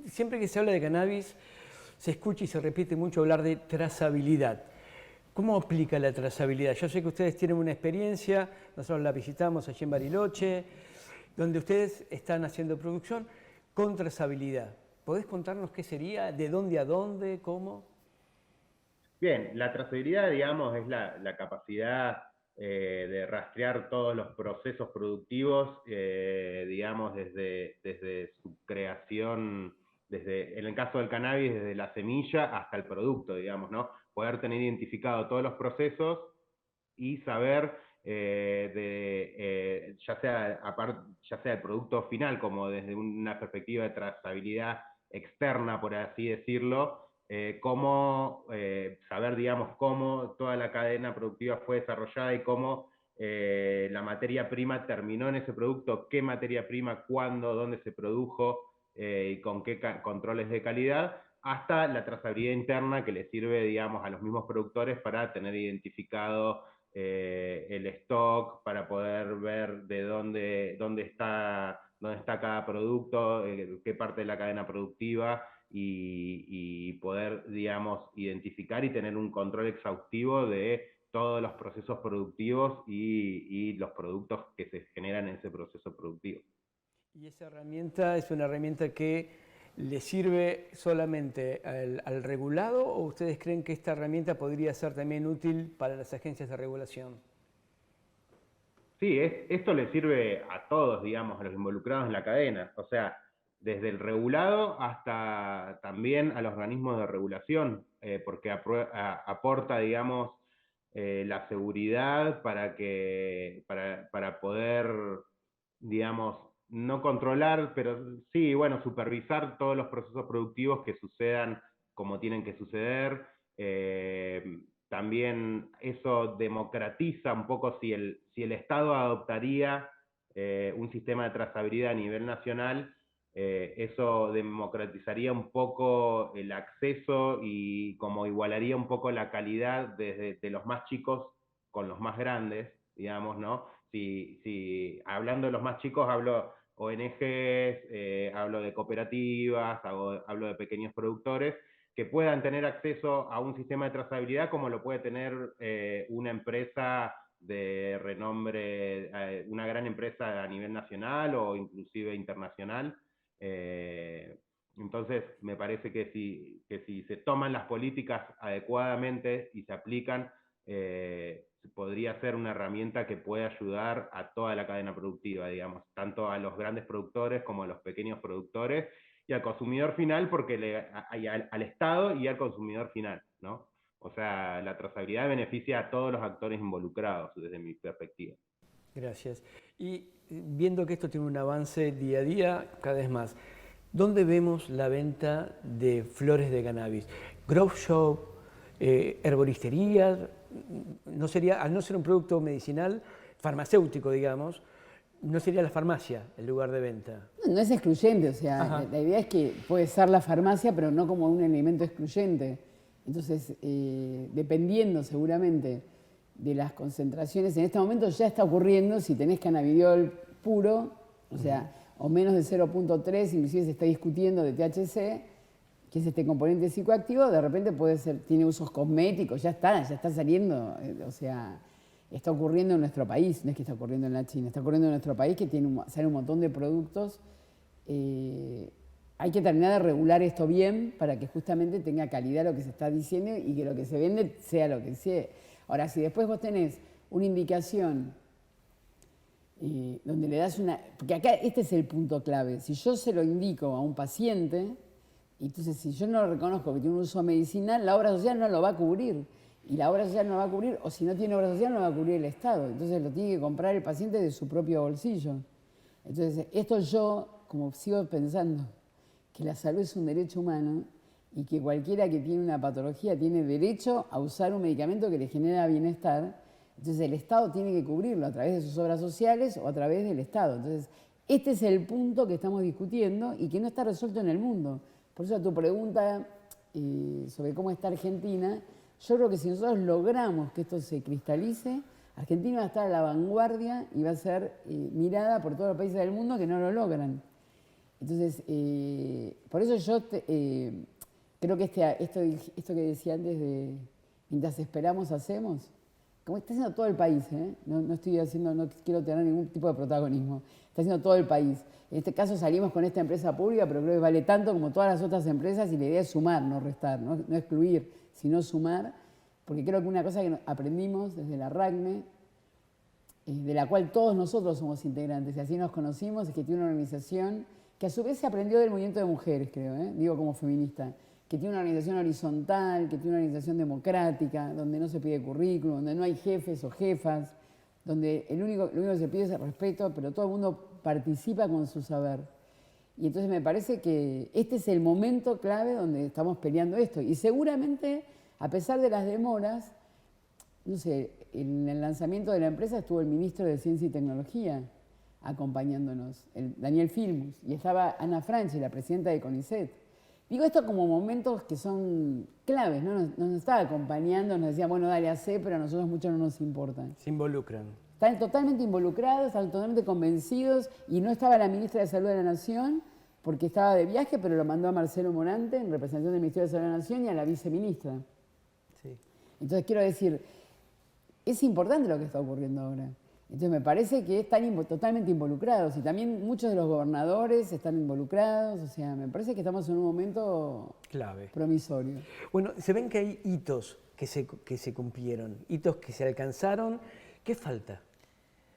siempre que se habla de cannabis, se escucha y se repite mucho hablar de trazabilidad. ¿Cómo aplica la trazabilidad? Yo sé que ustedes tienen una experiencia, nosotros la visitamos allí en Bariloche, donde ustedes están haciendo producción con trazabilidad. ¿Podés contarnos qué sería? ¿De dónde a dónde? ¿Cómo?
Bien, la trazabilidad, digamos, es la capacidad de rastrear todos los procesos productivos, digamos, desde su creación, en el caso del cannabis, desde la semilla hasta el producto, digamos, ¿no? Poder tener identificado todos los procesos y saber ya sea el producto final, como desde una perspectiva de trazabilidad externa, por así decirlo, saber, digamos, cómo toda la cadena productiva fue desarrollada y cómo la materia prima terminó en ese producto, qué materia prima, cuándo, dónde se produjo y con qué controles de calidad, hasta la trazabilidad interna que le sirve, digamos, a los mismos productores para tener identificado el stock, para poder ver de dónde está cada producto, qué parte de la cadena productiva, y poder, digamos, identificar y tener un control exhaustivo de todos los procesos productivos y los productos que se generan en ese proceso productivo.
Y esa herramienta es una herramienta que le sirve solamente al regulado, ¿o ustedes creen que esta herramienta podría ser también útil para las agencias de regulación?
Sí, esto le sirve a todos, digamos, a los involucrados en la cadena, o sea, desde el regulado hasta también a los organismos de regulación, porque aporta, digamos, la seguridad para poder, digamos, no controlar, pero sí, bueno, supervisar todos los procesos productivos que sucedan como tienen que suceder. También eso democratiza un poco, si el Estado adoptaría un sistema de trazabilidad a nivel nacional, eso democratizaría un poco el acceso y como igualaría un poco la calidad de los más chicos con los más grandes, digamos, ¿no? Si hablando de los más chicos, hablo ONGs, hablo de cooperativas, hablo de pequeños productores, que puedan tener acceso a un sistema de trazabilidad como lo puede tener una empresa de renombre, una gran empresa a nivel nacional o inclusive internacional. Entonces, me parece que si se toman las políticas adecuadamente y se aplican, podría ser una herramienta que puede ayudar a toda la cadena productiva, digamos, tanto a los grandes productores como a los pequeños productores y al consumidor final, al Estado y al consumidor final, ¿no? O sea, la trazabilidad beneficia a todos los actores involucrados, desde mi perspectiva.
Gracias. Y viendo que esto tiene un avance día a día, cada vez más, ¿dónde vemos la venta de flores de cannabis? ¿Grow shop, herboristerías? No sería, al no ser un producto medicinal, farmacéutico, digamos, no sería la farmacia el lugar de venta.
No es excluyente, o sea, la idea es que puede ser la farmacia, pero no como un elemento excluyente. Entonces, dependiendo seguramente de las concentraciones, en este momento ya está ocurriendo, si tenés cannabidiol puro, o sea, o menos de 0.3, inclusive se está discutiendo de THC, que es este componente psicoactivo, de repente puede ser, tiene usos cosméticos, ya está saliendo, o sea, está ocurriendo en nuestro país, no es que está ocurriendo en la China, está ocurriendo en nuestro país que sale un montón de productos. Hay que terminar de regular esto bien para que justamente tenga calidad lo que se está diciendo y que lo que se vende sea lo que sea. Ahora, si después vos tenés una indicación donde le das una... Porque acá este es el punto clave. Si yo se lo indico a un paciente, entonces si yo no reconozco que tiene un uso medicinal, la obra social no lo va a cubrir. Y la obra social no lo va a cubrir, o si no tiene obra social, no lo va a cubrir el Estado. Entonces lo tiene que comprar el paciente de su propio bolsillo. Entonces, esto yo, como sigo pensando que la salud es un derecho humano y que cualquiera que tiene una patología tiene derecho a usar un medicamento que le genera bienestar, entonces el Estado tiene que cubrirlo a través de sus obras sociales o a través del Estado. Entonces, este es el punto que estamos discutiendo y que no está resuelto en el mundo. Por eso a tu pregunta sobre cómo está Argentina, yo creo que si nosotros logramos que esto se cristalice, Argentina va a estar a la vanguardia y va a ser mirada por todos los países del mundo que no lo logran. Entonces, por eso yo creo que esto que decía antes de mientras esperamos, hacemos, como está haciendo todo el país, no quiero tener ningún tipo de protagonismo, está haciendo todo el país. En este caso salimos con esta empresa pública, pero creo que vale tanto como todas las otras empresas y la idea es sumar, no restar, no excluir, sino sumar, porque creo que una cosa que aprendimos desde la RACME, de la cual todos nosotros somos integrantes, y así nos conocimos, es que tiene una organización que a su vez se aprendió del movimiento de mujeres, creo, digo como feminista, que tiene una organización horizontal, que tiene una organización democrática, donde no se pide currículum, donde no hay jefes o jefas, donde lo único que se pide es el respeto, pero todo el mundo participa con su saber. Y entonces me parece que este es el momento clave donde estamos peleando esto. Y seguramente, a pesar de las demoras, no sé, en el lanzamiento de la empresa estuvo el ministro de Ciencia y Tecnología acompañándonos, Daniel Filmus, y estaba Ana Franchi, la presidenta de CONICET. Digo esto como momentos que son claves, ¿no? Nos estaba acompañando, nos decía, bueno, dale, hacé, pero a nosotros mucho no nos importan.
Se involucran.
Están totalmente involucrados, están totalmente convencidos, y no estaba la ministra de Salud de la Nación, porque estaba de viaje, pero lo mandó a Marcelo Morante, en representación del Ministerio de Salud de la Nación, y a la viceministra.
Sí.
Entonces, quiero decir, es importante lo que está ocurriendo ahora. Entonces, me parece que están totalmente involucrados, y también muchos de los gobernadores están involucrados, o sea, me parece que estamos en un momento
clave, promisorio.
Bueno,
se ven que hay hitos que se cumplieron, hitos que se alcanzaron. ¿Qué falta?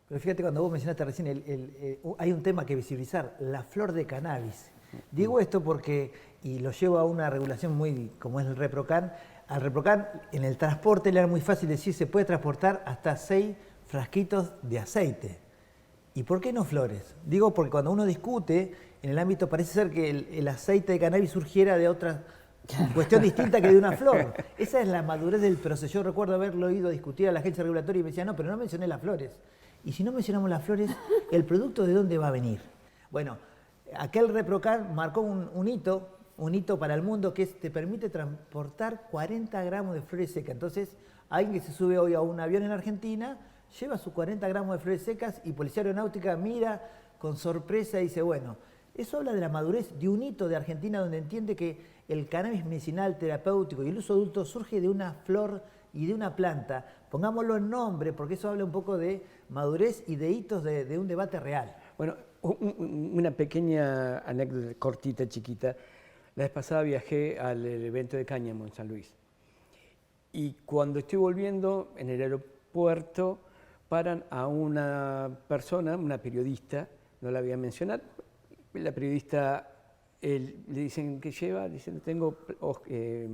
Pero fíjate, cuando vos mencionaste recién, hay un tema que visibilizar, la flor de cannabis. Digo esto porque, y lo llevo a una regulación muy, como es el ReproCan, al ReproCan en el transporte le era muy fácil decir, se puede transportar hasta 6 frasquitos de aceite. ¿Y por qué no flores? Digo porque cuando uno discute, en el ámbito parece ser que el aceite de cannabis surgiera de otra cuestión distinta que de una flor. Esa es la madurez del proceso. Yo recuerdo haberlo oído discutir a la agencia regulatoria y me decía, no, pero no mencioné las flores. Y si no mencionamos las flores, ¿el producto de dónde va a venir? Bueno, aquel ReproCan marcó un hito para el mundo que te permite transportar 40 gramos de flores secas. Entonces, alguien que se sube hoy a un avión en Argentina, lleva sus 40 gramos de flores secas y Policía Aeronáutica mira con sorpresa y dice, bueno, eso habla de la madurez de un hito de Argentina donde entiende que el cannabis medicinal, terapéutico y el uso adulto surge de una flor y de una planta. Pongámoslo en nombre, porque eso habla un poco de madurez y de hitos de un debate real.
Bueno, una pequeña anécdota cortita, chiquita. La vez pasada viajé al evento de Cáñamo en San Luis. Y cuando estoy volviendo en el aeropuerto, paran a una persona, una periodista, no la voy a mencionar. La periodista le dicen que lleva, dicen tengo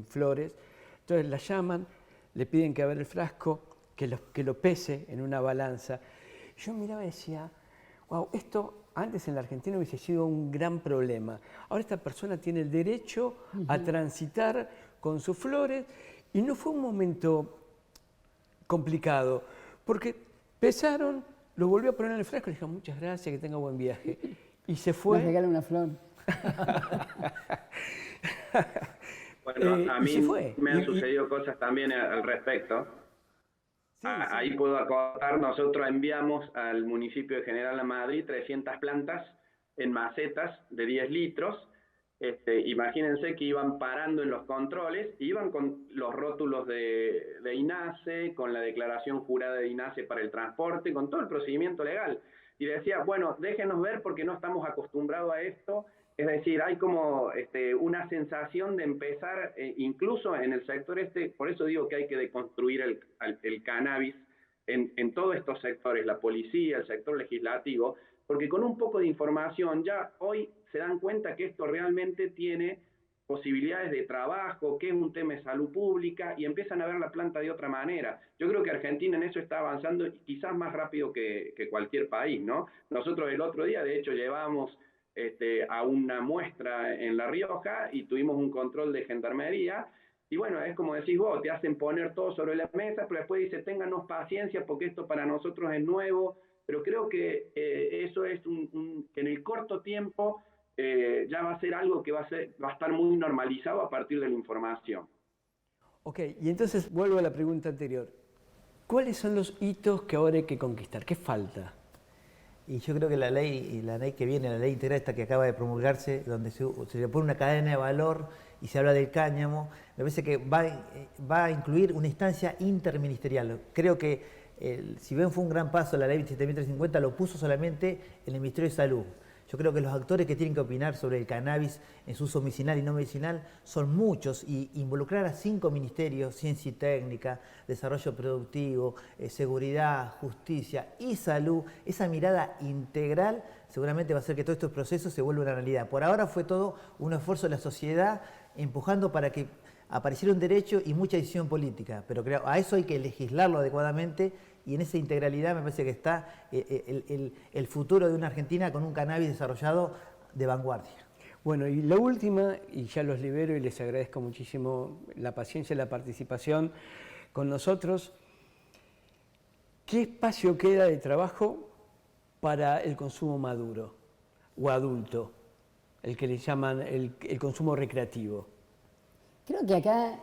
flores. Entonces la llaman, le piden que abra el frasco, que lo pese en una balanza. yo miraba y decía, wow, esto antes en la Argentina hubiese sido un gran problema. Ahora esta persona tiene el derecho a transitar con sus flores y no fue un momento complicado, porque pesaron, lo volvió a poner en el frasco y le dijeron muchas gracias, que tenga buen viaje. Y se fue.
Nos regala una flor.
Bueno, a
y se
mí
fue.
me han sucedido cosas también al respecto.
Sí,
Ahí puedo acotar, nosotros enviamos al municipio de General Madrid 300 plantas en macetas de 10 litros. Imagínense que iban parando en los controles, iban con los rótulos de INASE, con la declaración jurada de INASE para el transporte, con todo el procedimiento legal. Y decía, bueno, déjenos ver porque no estamos acostumbrados a esto. Es decir, hay como una sensación de empezar, incluso en el sector por eso digo que hay que deconstruir el cannabis en todos estos sectores, la policía, el sector legislativo, porque con un poco de información ya hoy se dan cuenta que esto realmente tiene posibilidades de trabajo, que es un tema de salud pública, y empiezan a ver la planta de otra manera. Yo creo que Argentina en eso está avanzando quizás más rápido que cualquier país, ¿no? Nosotros el otro día, de hecho, llevamos a una muestra en La Rioja y tuvimos un control de gendarmería. Y bueno, es como decís vos, te hacen poner todo sobre la mesa, pero después dice, ténganos paciencia porque esto para nosotros es nuevo. Pero creo que eso es que en el corto tiempo ya va a ser algo que va a estar muy normalizado a partir de la información.
Ok, y entonces vuelvo a la pregunta anterior. ¿Cuáles son los hitos que ahora hay que conquistar? ¿Qué falta?
Y yo creo que la ley que viene, la ley integral esta que acaba de promulgarse, donde se le pone una cadena de valor y se habla del cáñamo, me parece que va a incluir una instancia interministerial. Creo que, si bien fue un gran paso la ley 27.350, lo puso solamente en el Ministerio de Salud. Yo creo que los actores que tienen que opinar sobre el cannabis en su uso medicinal y no medicinal son muchos, y involucrar a 5 ministerios, ciencia y técnica, desarrollo productivo, seguridad, justicia y salud, esa mirada integral seguramente va a hacer que todos estos procesos se vuelvan una realidad. Por ahora fue todo un esfuerzo de la sociedad empujando para que apareciera un derecho y mucha decisión política, pero creo a eso hay que legislarlo adecuadamente, y en esa integralidad me parece que está el futuro de una Argentina con un cannabis desarrollado de vanguardia.
Bueno, y la última, y ya los libero y les agradezco muchísimo la paciencia y la participación con nosotros. ¿Qué espacio queda de trabajo para el consumo maduro o adulto, el que le llaman el consumo recreativo?
Creo que acá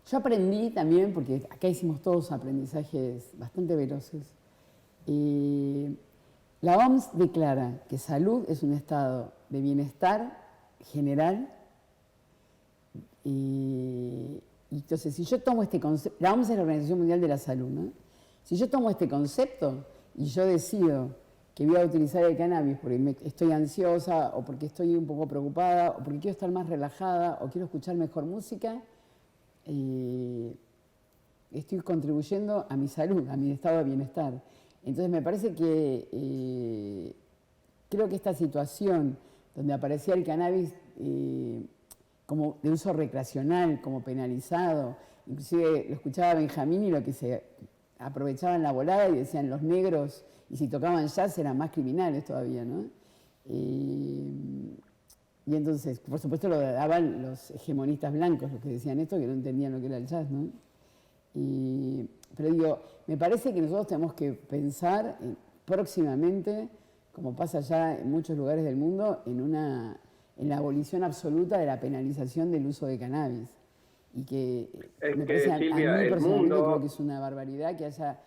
yo aprendí también, porque acá hicimos todos aprendizajes bastante veloces. La OMS declara que salud es un estado de bienestar general. Y entonces, si yo tomo este concepto, la OMS es la Organización Mundial de la Salud, ¿no? Si yo tomo este concepto y yo decido que voy a utilizar el cannabis porque estoy ansiosa, o porque estoy un poco preocupada, o porque quiero estar más relajada, o quiero escuchar mejor música, estoy contribuyendo a mi salud, a mi estado de bienestar. Entonces me parece que creo que esta situación donde aparecía el cannabis como de uso recreacional, como penalizado, inclusive lo escuchaba Benjamín y lo que se aprovechaban la volada y decían los negros, y si tocaban jazz eran más criminales todavía, ¿no? Y entonces, por supuesto, lo daban los hegemonistas blancos, los que decían esto, que no entendían lo que era el jazz, ¿no? Pero digo, me parece que nosotros tenemos que pensar próximamente, como pasa ya en muchos lugares del mundo, en la abolición absoluta de la penalización del uso de cannabis. Y que me parece,
Silvia,
a mí personalmente
mundo...
creo que es una barbaridad que haya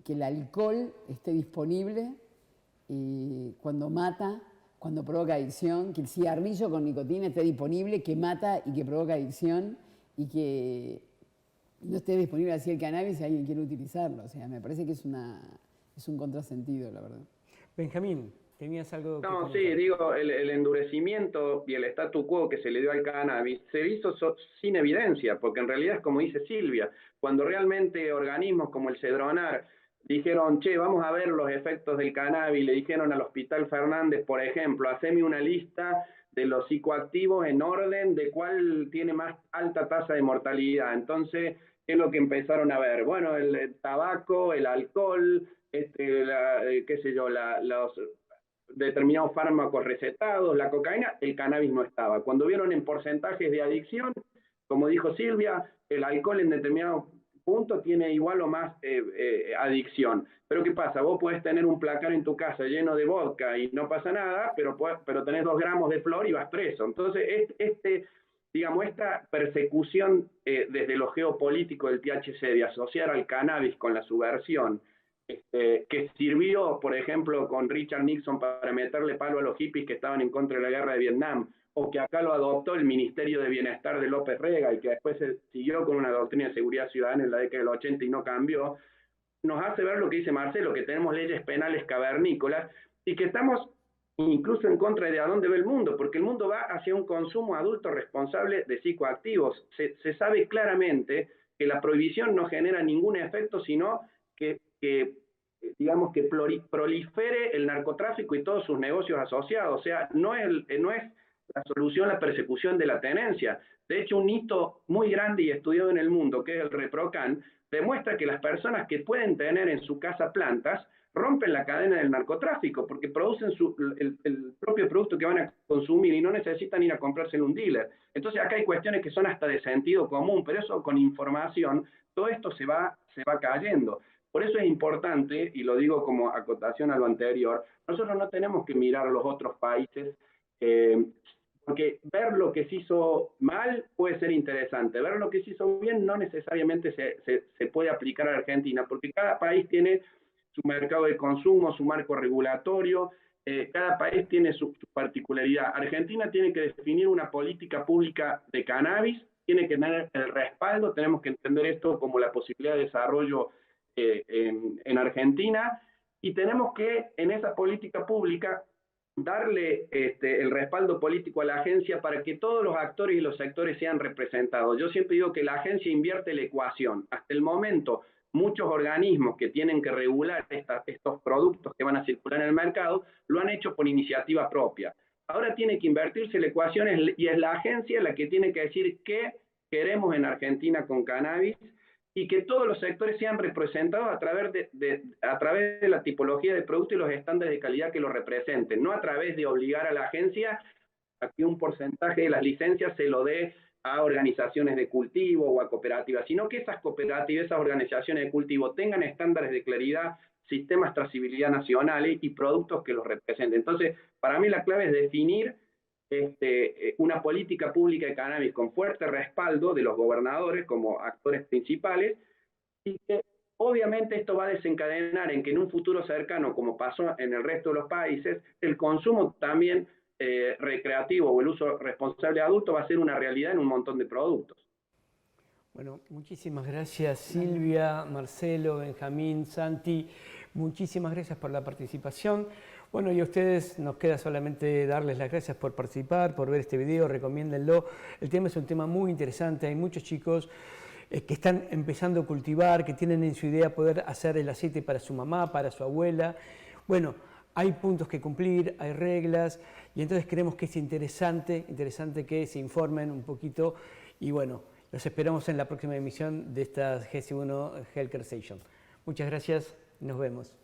que el alcohol esté disponible cuando mata, cuando provoca adicción, que el cigarrillo con nicotina esté disponible, que mata y que provoca adicción, y que no esté disponible así el cannabis si alguien quiere utilizarlo. O sea, me parece que es un contrasentido, la verdad.
Benjamín, ¿tenías algo que
No,
comentar?
sí, digo, el endurecimiento y el statu quo que se le dio al cannabis se hizo sin evidencia, porque en realidad es como dice Silvia, cuando realmente organismos como el Cedronar dijeron, che, vamos a ver los efectos del cannabis, le dijeron al Hospital Fernández, por ejemplo, haceme una lista de los psicoactivos en orden de cuál tiene más alta tasa de mortalidad. Entonces, ¿qué es lo que empezaron a ver? Bueno, el tabaco, el alcohol, qué sé yo, los determinados fármacos recetados, la cocaína, el cannabis no estaba. Cuando vieron en porcentajes de adicción, como dijo Silvia, el alcohol en determinado punto tiene igual o más adicción. Pero ¿qué pasa? Vos podés tener un placar en tu casa lleno de vodka y no pasa nada, pero tenés 2 gramos de flor y vas preso. Entonces, digamos, esta persecución desde lo geopolítico del THC de asociar al cannabis con la subversión, que sirvió, por ejemplo, con Richard Nixon para meterle palo a los hippies que estaban en contra de la guerra de Vietnam, o que acá lo adoptó el Ministerio de Bienestar de López Rega y que después se siguió con una doctrina de seguridad ciudadana en la década del 80 y no cambió, nos hace ver lo que dice Marcelo, que tenemos leyes penales cavernícolas y que estamos incluso en contra de a dónde va el mundo, porque el mundo va hacia un consumo adulto responsable de psicoactivos. Se sabe claramente que la prohibición no genera ningún efecto, sino que digamos que prolifere el narcotráfico y todos sus negocios asociados. O sea, no es la solución la persecución de la tenencia. De hecho, un hito muy grande y estudiado en el mundo, que es el ReproCan, demuestra que las personas que pueden tener en su casa plantas rompen la cadena del narcotráfico porque producen el propio producto que van a consumir y no necesitan ir a comprarse en un dealer. Entonces acá hay cuestiones que son hasta de sentido común, pero eso con información, todo esto se va cayendo. Por eso es importante, y lo digo como acotación a lo anterior, nosotros no tenemos que mirar a los otros países, porque ver lo que se hizo mal puede ser interesante, ver lo que se hizo bien no necesariamente se puede aplicar a Argentina, porque cada país tiene su mercado de consumo, su marco regulatorio, cada país tiene su particularidad. Argentina tiene que definir una política pública de cannabis, tiene que tener el respaldo, tenemos que entender esto como la posibilidad de desarrollo en Argentina, y tenemos que en esa política pública darle el respaldo político a la agencia para que todos los actores y los sectores sean representados. Yo siempre digo que la agencia invierte la ecuación. Hasta el momento, muchos organismos que tienen que regular estos productos que van a circular en el mercado, lo han hecho por iniciativa propia. Ahora tiene que invertirse la ecuación y es la agencia la que tiene que decir qué queremos en Argentina con cannabis y que todos los sectores sean representados a través de la tipología de producto y los estándares de calidad que lo representen, no a través de obligar a la agencia a que un porcentaje de las licencias se lo dé a organizaciones de cultivo o a cooperativas, sino que esas cooperativas, esas organizaciones de cultivo tengan estándares de claridad, sistemas de trazabilidad nacionales y productos que los representen. Entonces, para mí la clave es definir una política pública de cannabis con fuerte respaldo de los gobernadores como actores principales, y que obviamente esto va a desencadenar en que en un futuro cercano, como pasó en el resto de los países, el consumo también recreativo o el uso responsable de adulto va a ser una realidad en un montón de productos.
Bueno, muchísimas gracias Silvia, Marcelo, Benjamín, Santi, muchísimas gracias por la participación. Bueno, y a ustedes nos queda solamente darles las gracias por participar, por ver este video, recomiéndenlo. El tema es un tema muy interesante, hay muchos chicos que están empezando a cultivar, que tienen en su idea poder hacer el aceite para su mamá, para su abuela. Bueno, hay puntos que cumplir, hay reglas, y entonces creemos que es interesante que se informen un poquito, y bueno, los esperamos en la próxima emisión de esta GC1 Healthcare Station. Muchas gracias, nos vemos.